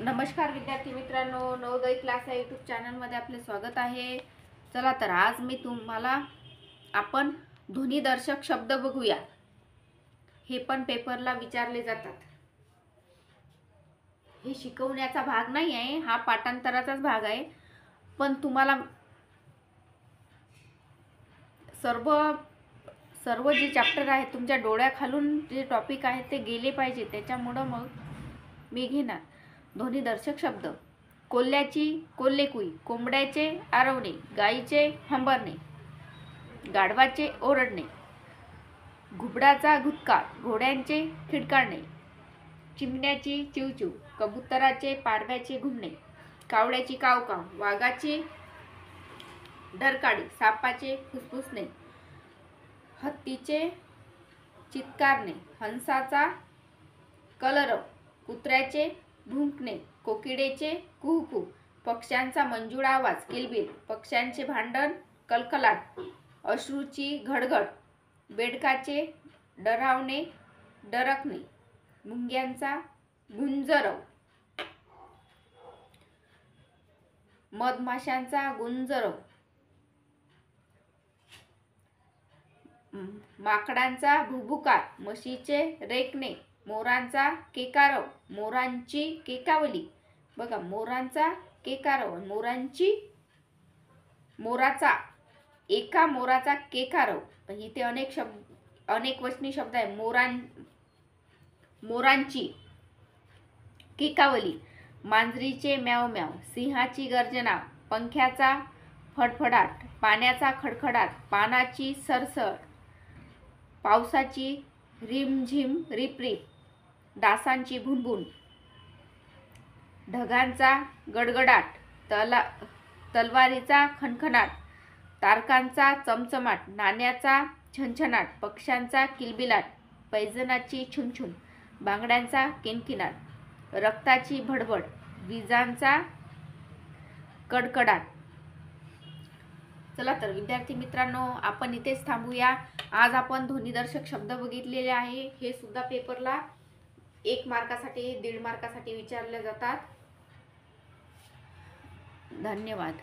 नमस्कार विद्यार्थी मित्रांनो, नवोदय क्लास या यूट्यूब चॅनलमध्ये आपले स्वागत आहे। चला तर आज मी तुम्हाला आपण ध्वनिदर्शक शब्द बघूया। हे पण पेपरला विचारले जातात। हे शिकवण्याचा भाग नाही आहे, हा पाठांतराचाच भाग आहे, पण तुम्हाला सर्व जे चॅप्टर आहे तुमच्या डोळ्याखालून जे टॉपिक आहे ते गेले पाहिजे, त्याच्यामुळे मग मी घेणार। ध्वनिदर्शक शब्द: कोल्ह्याची कोल्हेकुई, कोंबड्याचे आरवणे, गाईचे हंबरणे, गाढवाचे ओरडणे, घुबडाचा घुटकार, घोड्यांचे खिडकारणे, चिमण्याची चिवचिव, कबुतराचे पारव्याचे घुमणे, कावड्याची कावकाव, वाघाची डरकाळी, सापाचे फुसफुसणे, हत्तीचे चित्कारणे, हंसाचा कलरव, कुत्र्याचे भुंकणे, कोकिळेचे कुहू, पक्ष्यांचा मंजूळ आवाज किलबिल, पक्ष्यांचे भांडण कलकलाट, अश्रूची घडघड, बेडकाचे डरावणे डरकणे, मुंग्यांचा गुंजरव, मधमाशांचा गुंजरव, माकडांचा भुभुकार, म्हशीचे रेकणे, मोरांचा केकारव, मोरांची केकावली। बघा, मोरांचा केकारव, मोराचा एका मोराचा केकारव। इथे अनेक वचनी शब्द आहे। मोरांची केकावली, मांजरीचे म्याव म्याव, सिंहाची गर्जना, पंख्याचा फडफडाट, पाण्याचा खडखडाट, पानाची सरसर, पावसाची रिमझिम रिपरिप, डासांची भुणभुण, ढगांचा गडगडाट, तलवारीचा खणखणाट, तारकांचा चमचमाट, नाण्याचा छनछनाट, पक्ष्यांचा किलबिलाट, पैजणाची छुमछुम, बांगड्यांचा किनकिनाट, रक्ताची भडभड, विजांचा कडकडाट। चला तर विद्यार्थी मित्रांनो, आपण इथेच थांबूया। आज आपण ध्वनिदर्शक शब्द बघितलेले आहे। हे सुद्धा पेपरला 1 मार्कासाठी 1.5 मार्कासाठी विचारले जातात। धन्यवाद।